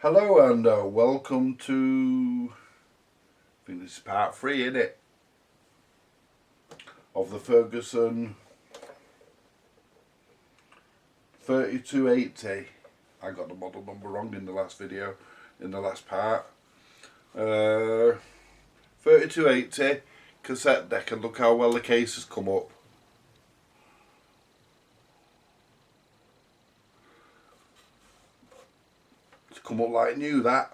Hello and welcome to, I think this is part 3, isn't it, of the Ferguson 3280. I got the model number wrong in the last video, in the last part. 3280 cassette deck, and look how well the case has come up. It's come up like new, that.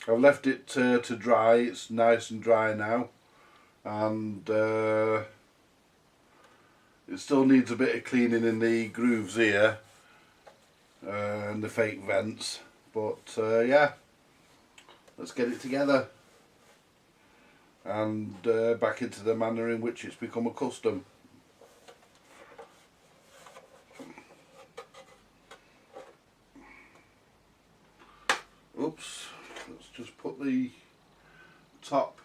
I've left it to dry. It's nice and dry now, and it still needs a bit of cleaning in the grooves here and the fake vents, but yeah, let's get it together and back into the manner in which it's become a custom. Oops, let's just put the top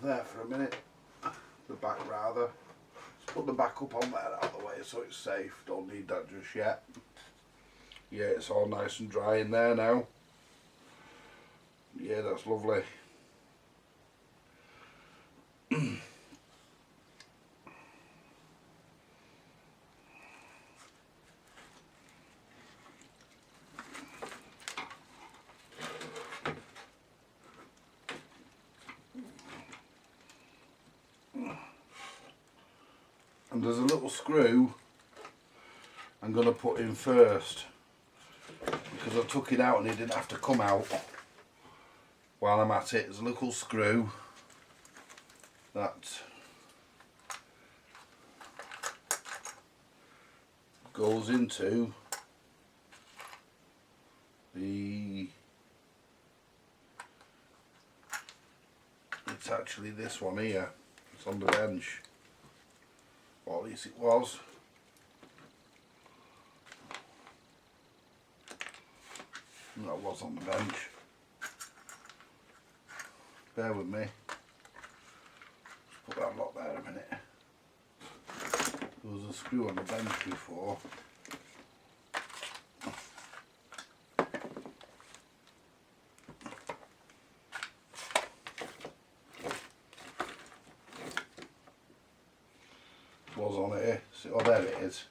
there for a minute, the back rather. Let's put the back up on there out of the way so it's safe. Don't need that just yet. Yeah, it's all nice and dry in there now. Yeah, that's lovely. And there's a little screw I'm going to put in first, because I took it out and it didn't have to come out while I'm at it. There's a little screw that goes into the, it's actually this one here, it's on the bench, or at least it was. That was on the bench. Bear with me. Just put that lock there a minute. There was a screw on the bench before. Was on it here. See, oh, there it is.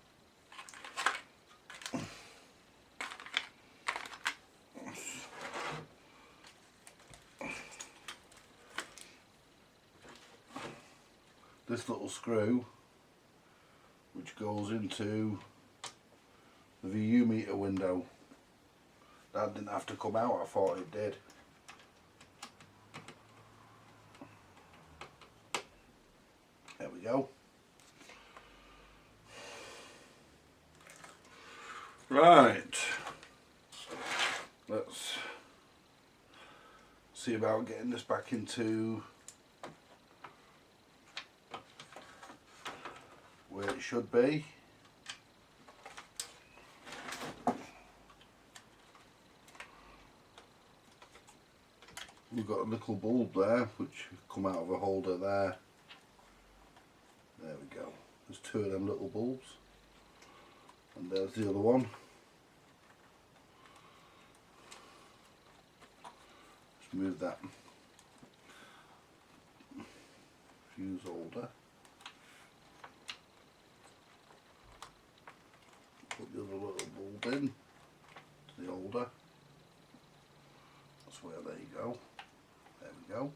This little screw, which goes into the VU meter window, that didn't have to come out. I thought it did. There we go. Right, let's see about getting this back into where it should be. We've got a little bulb there which come out of a holder there. There we go. There's two of them little bulbs, and there's the other one. Just move that fuse holder. Put the other little bulb in to the holder. That's where, there you go. There we go.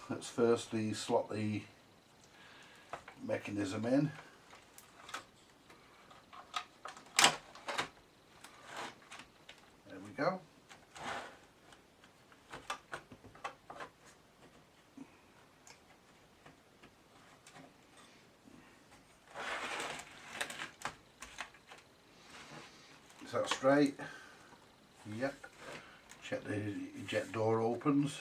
Let's firstly slot the mechanism in. There we go. Is that straight? Yep. Check the eject door opens.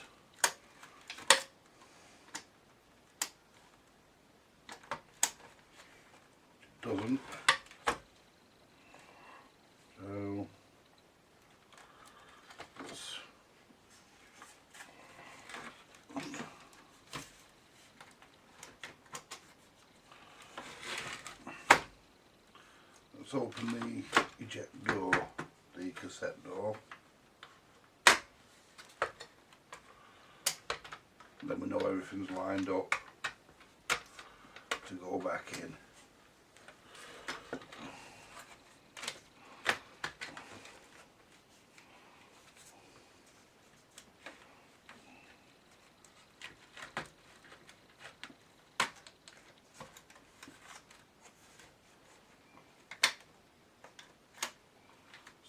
It doesn't. So let's let's open the eject door, the cassette door. Then we know everything's lined up to go back in.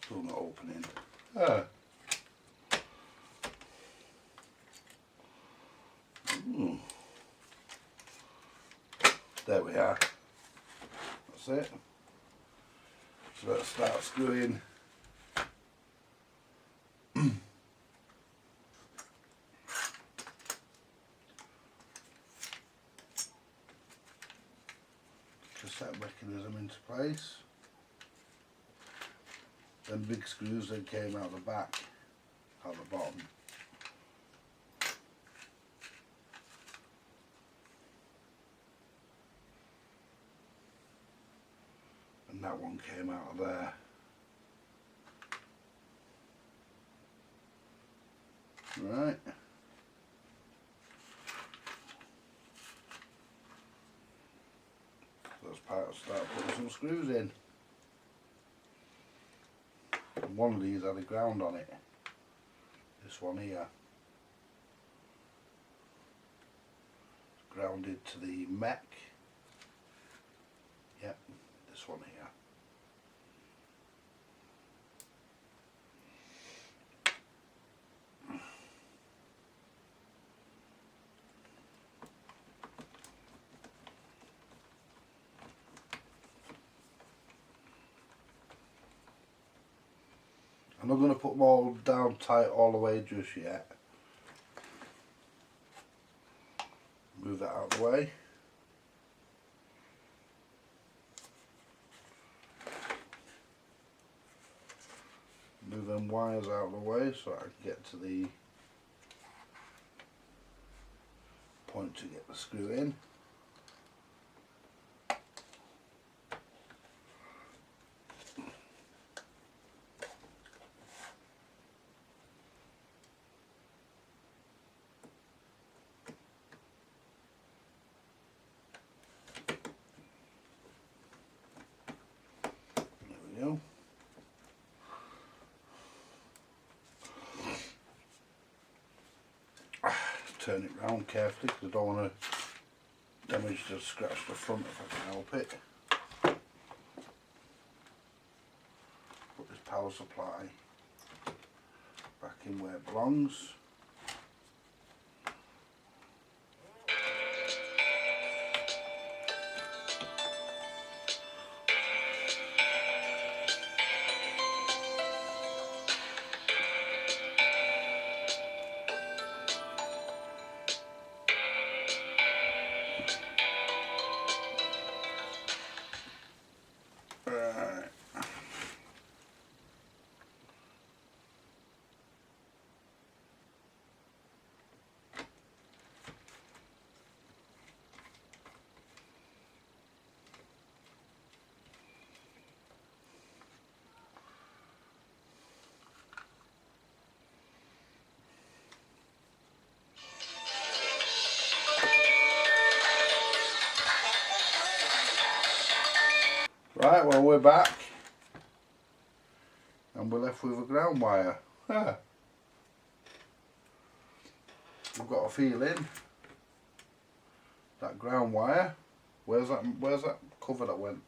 Still not opening. There we are. That's it. So let's start screwing cassette mechanism into place. Them big screws that came out the back, out the bottom. And that one came out of there. Right. So let's start putting some screws in. And one of these had a ground on it. This one here. Grounded to the mech. Yep, this one here. I'm not going to put them all down tight all the way just yet. Move that out of the way. Move them wires out of the way so I can get to the point to get the screw in. Turn it round carefully because I don't want to damage to scratch the front if I can help it. Put this power supply back in where it belongs. Right, well we're back and we're left with a ground wire. I've got a feeling that ground wire, where's that cover that went?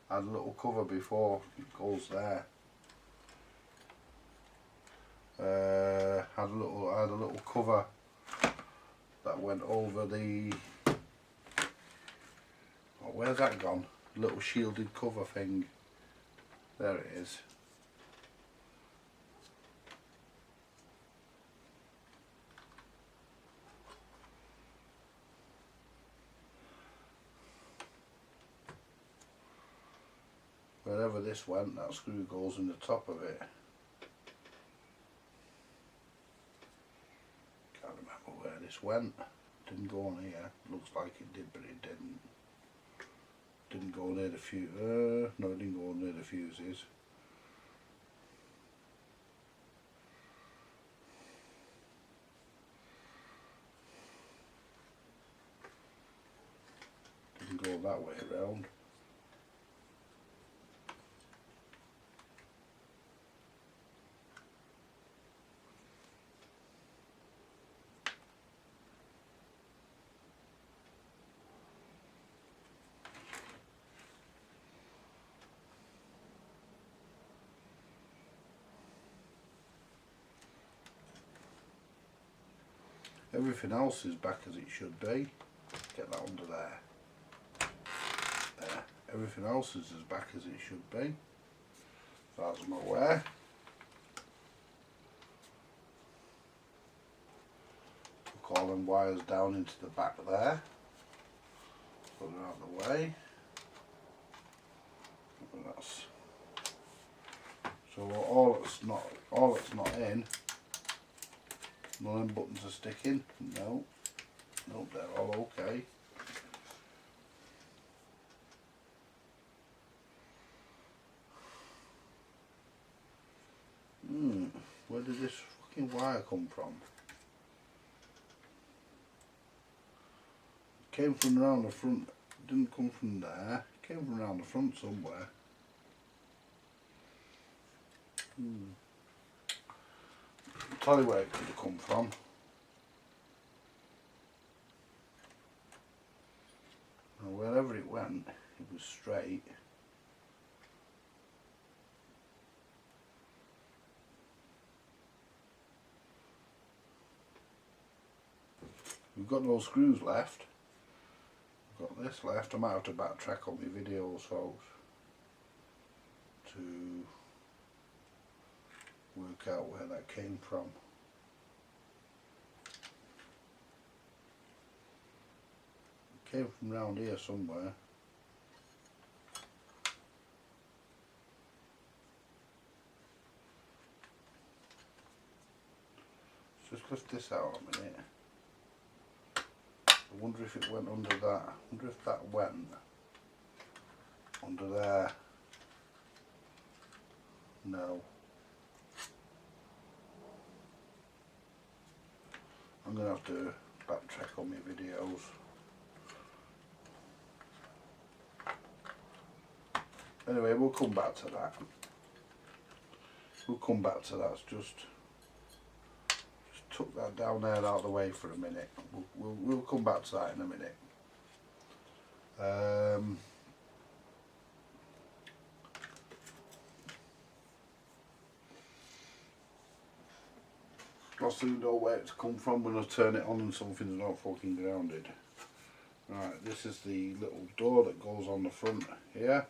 I had a little cover before, it goes there. I had a little cover that went over the, oh, where's that gone? Little shielded cover thing. There it is. Wherever this went, that screw goes in the top of it. Can't remember where this went. Didn't go on here. Looks like it did, but it didn't. didn't go near the fuse. No, it didn't go near the fuses. Didn't go that way around. Everything else is back as it should be. Get that under there. There. Everything else is as back as it should be, as far as I'm aware. Hook all them wires down into the back there. Put them out of the way. And that's so all that's not in. None of them buttons are sticking. No. Nope, they're all okay. Where did this fucking wire come from? It came from around the front. It didn't come from there. It came from around the front somewhere. I'll tell you where it could have come from. Now, wherever it went, it was straight. We've got no screws left. We've got this left. I might have to backtrack on my videos, folks, to work out where that came from. It came from round here somewhere. Let's just lift this out a minute. I wonder if it went under that. I wonder if that went under there. No. I'm going to have to backtrack on my videos. Anyway, we'll come back to that. We'll come back to that. Just tuck that down there out of the way for a minute. We'll come back to that in a minute. I still know where it's come from when I turn it on and something's not fucking grounded. Right, this is the little door that goes on the front here.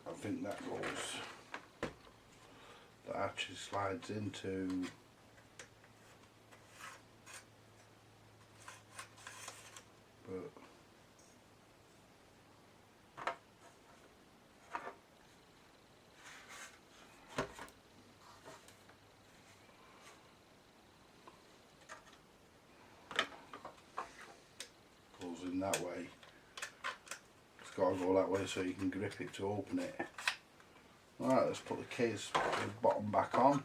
I think that goes, that actually slides into goes in that way. It's got to go that way so you can grip it to open it. Alright, let's put the case, the bottom back on.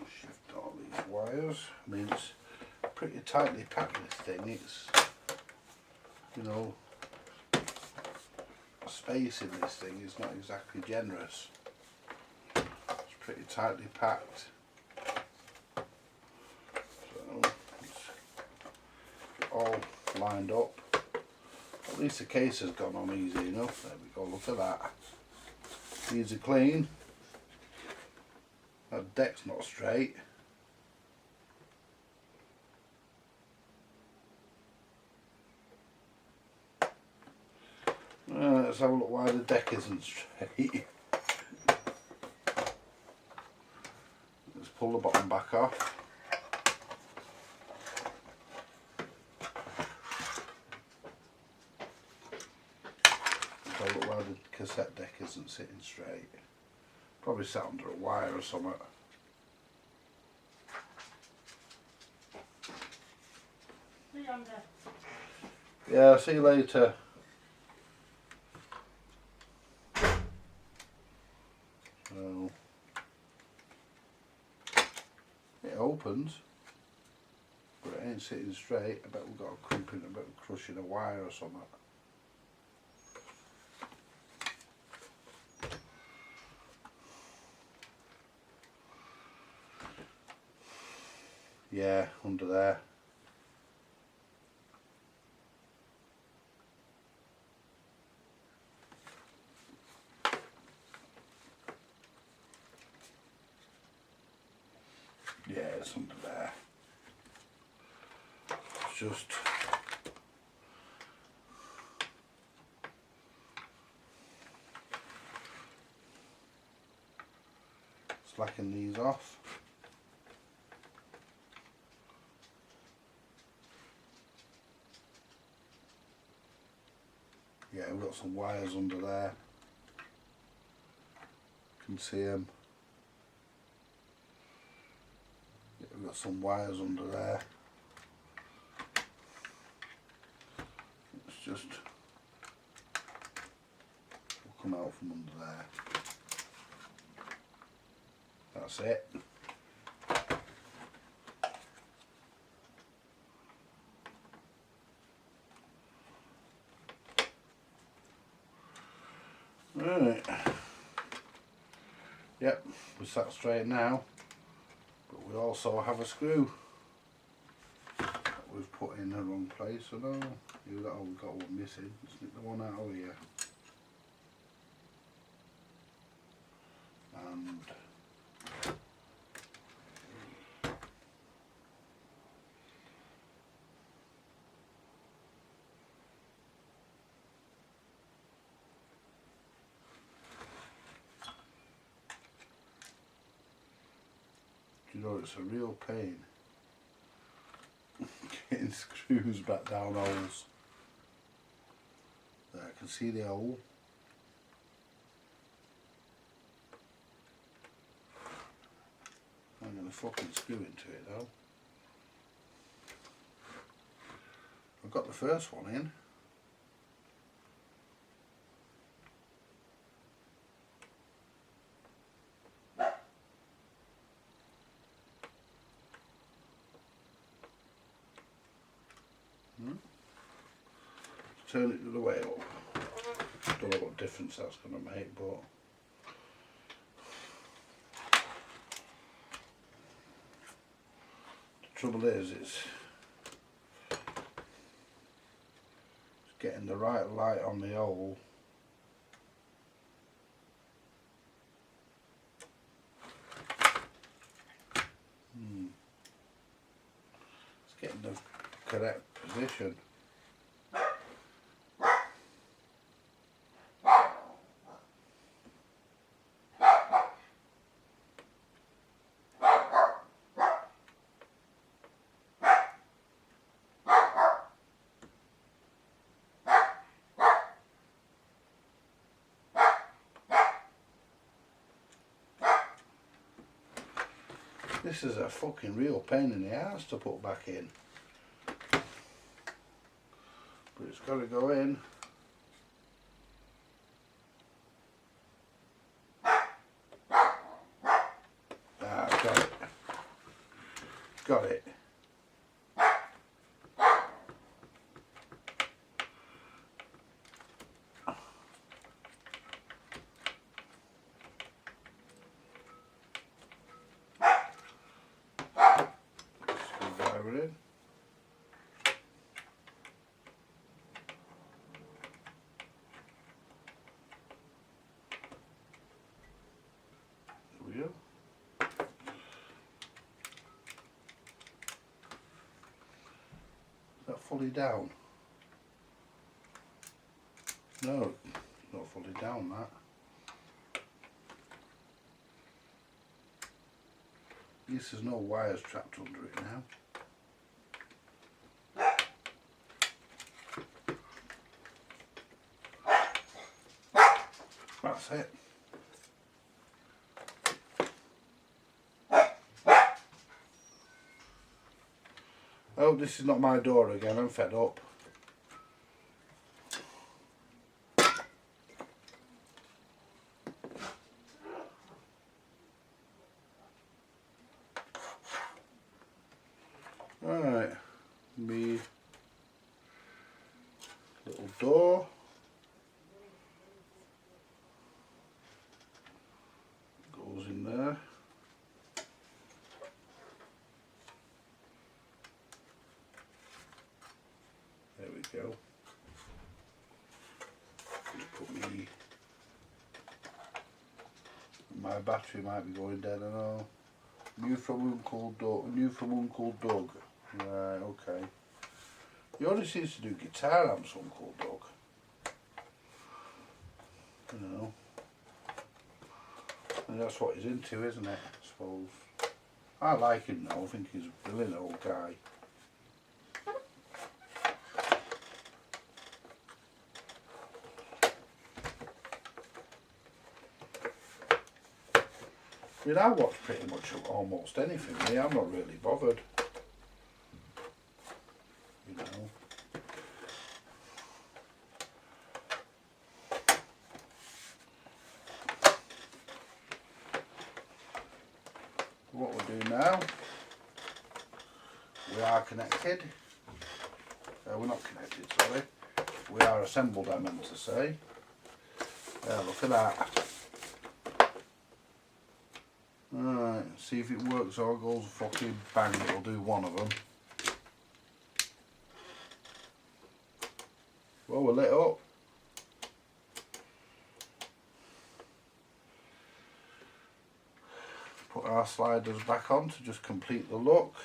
Shift all these wires. I mean, it's pretty tightly packed, this thing. It's, you know, space in this thing is not exactly generous. It's pretty tightly packed. So it's all lined up. At least the case has gone on easy enough. There we go, look at that. Easy clean. That deck's not straight. Let's have a look why the deck isn't straight. Let's pull the bottom back off. Let's have a look why the cassette deck isn't sitting straight. Probably sat under a wire or something. Yeah, I'll see you later. So, it opens, but it ain't sitting straight. I bet we've got a crimping, I bet we're crushing a wire or something. Yeah, under there. Yeah, it's under there. It's just slacking these off. Yeah, we've got some wires under there. You can see them. Yeah, we've got some wires under there. It's just will come out from under there. That's it. Right. Yep, we sat straight now, but we also have a screw that we've put in the wrong place. So no, we've got one missing. Let's nick the one out of here. And you know, it's a real pain getting screws back down holes. There, I can see the hole. I'm going to fucking screw into it though. I've got the first one in. Turn it the other way up. Don't know what difference that's going to make, but the trouble is it's getting the right light on the hole. It's getting the correct position. This is a fucking real pain in the ass to put back in. But it's got to go in. Ah, got it. Got it. Screwdriver in. fully down? No, not fully down that. At least there's no wires trapped under it now. That's it. Oh, this is not my door again, I'm fed up. Alright, me little door. Goes in there. There we go. Just put me. My battery might be going dead, I know. New from Uncle Doug. New from Uncle Doug. Right, okay. He only seems to do guitar amps, Uncle Doug. You know. And that's what he's into, isn't it? I suppose. I like him though. I think he's a brilliant old guy. I mean, I watch pretty much almost anything. I'm not really bothered. You know. What we'll do now, we are connected. We're not connected, sorry. We are assembled, I meant to say. Look at that. Alright, see if it works or goes fucking bang, it'll do one of them. Well, we're lit up. Put our sliders back on to just complete the look.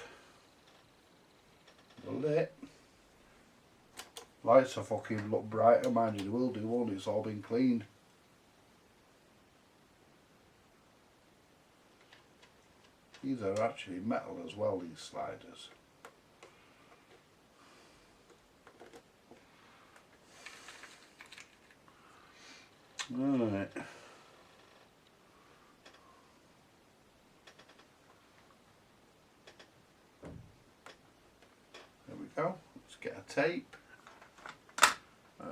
We're lit. Lights are fucking look brighter, mind you, they will do, won't it? It's all been cleaned. These are actually metal as well, these sliders. Right. There we go. Let's get a tape.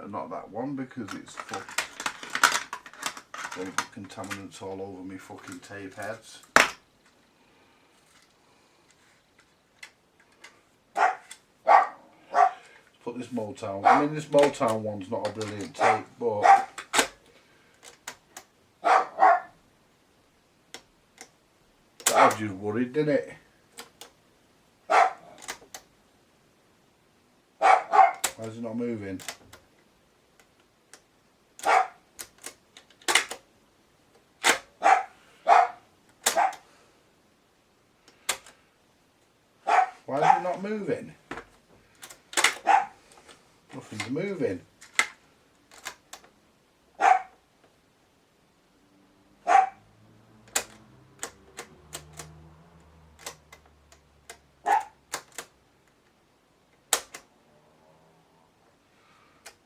Not that one because it's fucked. All the contaminants all over me fucking tape heads. Put this Motown. I mean, this Motown one's not a brilliant tape, but I was just worried, didn't it? Why is it not moving? Why is it not moving? Nothing's moving.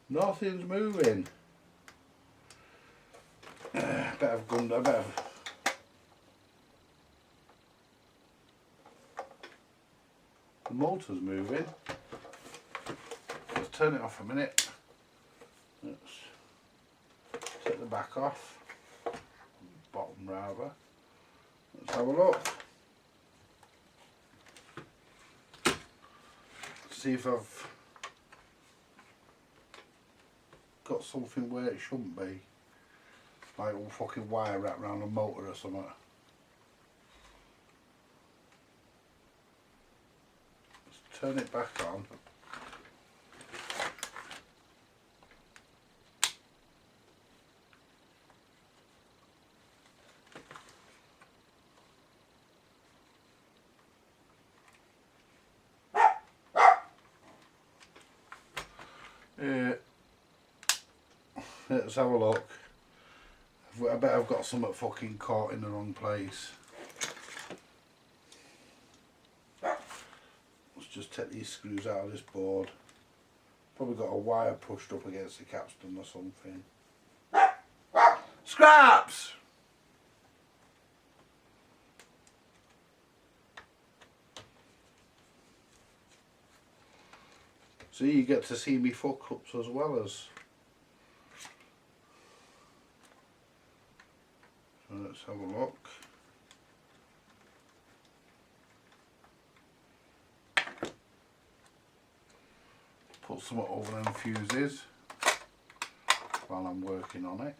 Nothing's moving. Better have gone. I better have. The motor's moving. Let's turn it off a minute. Let's take the back off. Bottom rather. Let's have a look. See if I've got something where it shouldn't be. Like a fucking wire wrapped around a motor or something. Let's turn it back on. Let's have a look. I bet I've got something fucking caught in the wrong place. Let's just take these screws out of this board. Probably got a wire pushed up against the capstan or something. Scraps! See, you get to see me fuck ups as well as. So let's have a look. Put some over them fuses while I'm working on it.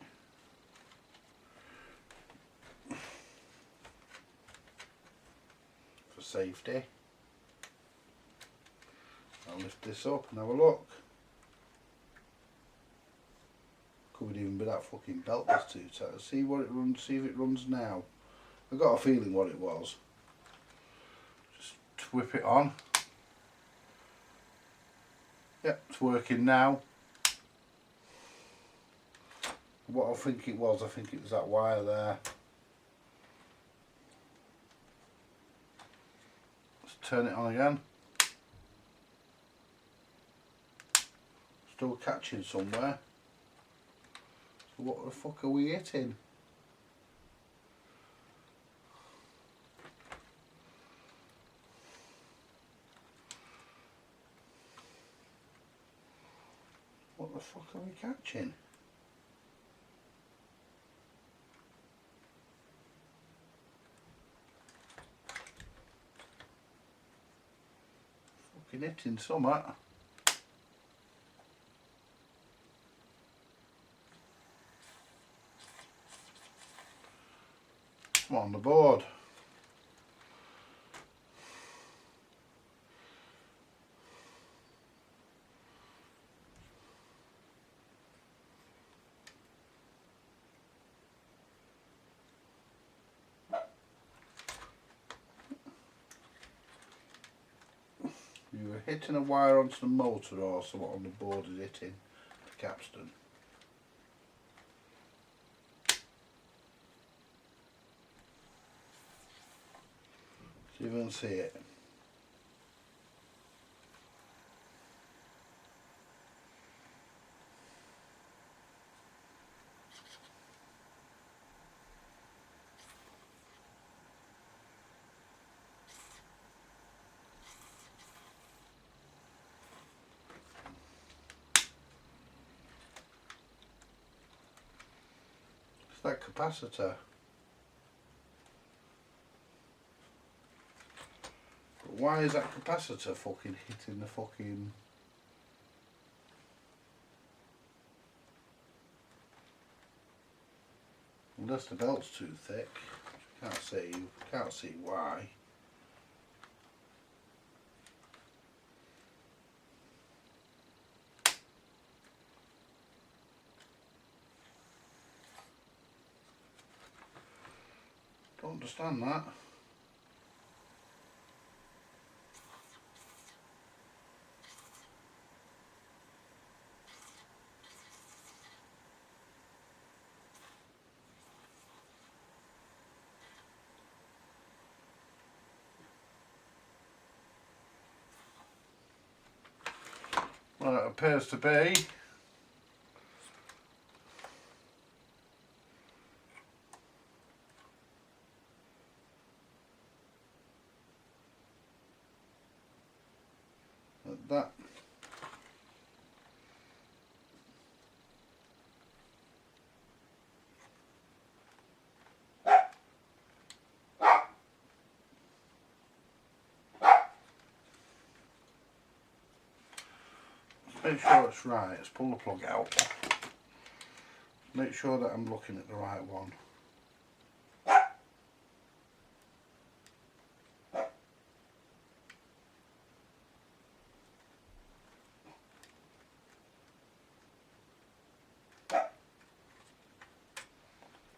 For safety. I'll lift this up and have a look. Could even be that fucking belt that's too tight. See what it runs, see if it runs now. I got a feeling what it was. Just whip it on. Yep, it's working now. What I think it was that wire there. Let's turn it on again. Still catching somewhere. So what the fuck are we hitting? What the fuck are we catching? Fucking hitting something. Come on the board. You were hitting a wire onto the motor or something on the board is hitting the capstan. See if you can see it. It's that capacitor. But why is that capacitor fucking hitting the fucking... Unless the belt's too thick. Can't see why. Don't understand that. Well, it appears to be. That. Make sure it's right. Let's pull the plug out. Make sure that I'm looking at the right one.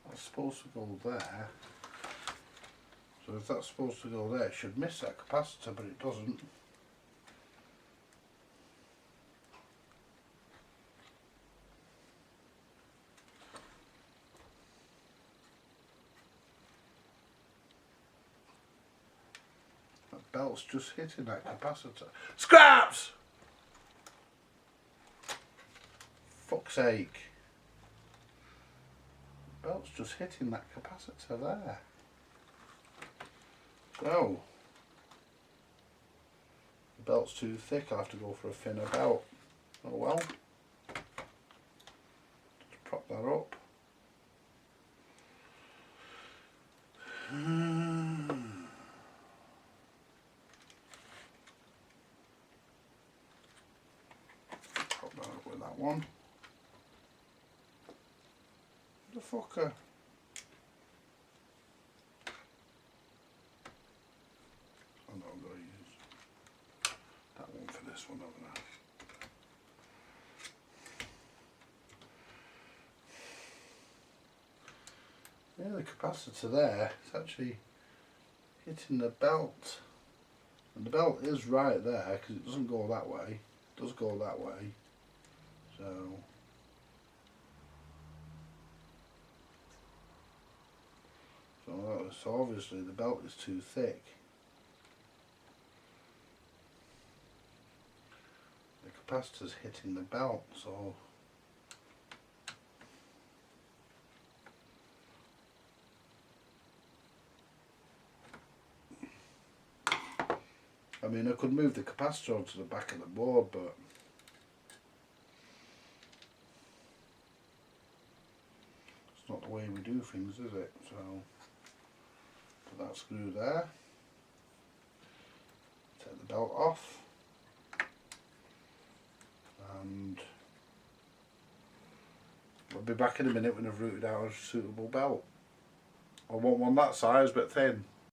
That's supposed to go there. So if that's supposed to go there, it should miss that capacitor, but it doesn't. belt's just hitting that capacitor. Scraps! Fuck's sake. The belt's just hitting that capacitor there. So, the belt's too thick, I'll have to go for a thinner belt. Oh well. Just prop that up. Prop that up with that one. The fucker. Oh no, I'm going to use that one for this one, haven't I? Yeah, the capacitor there is actually hitting the belt, and the belt is right there because it doesn't go that way. It does go that way, so obviously the belt is too thick. The capacitor's hitting the belt, so I mean, I could move the capacitor onto the back of the board, but it's not the way we do things, is it? So, put that screw there, take the belt off, and I'll be back in a minute when I've routed out a suitable belt. I want one that size but thin.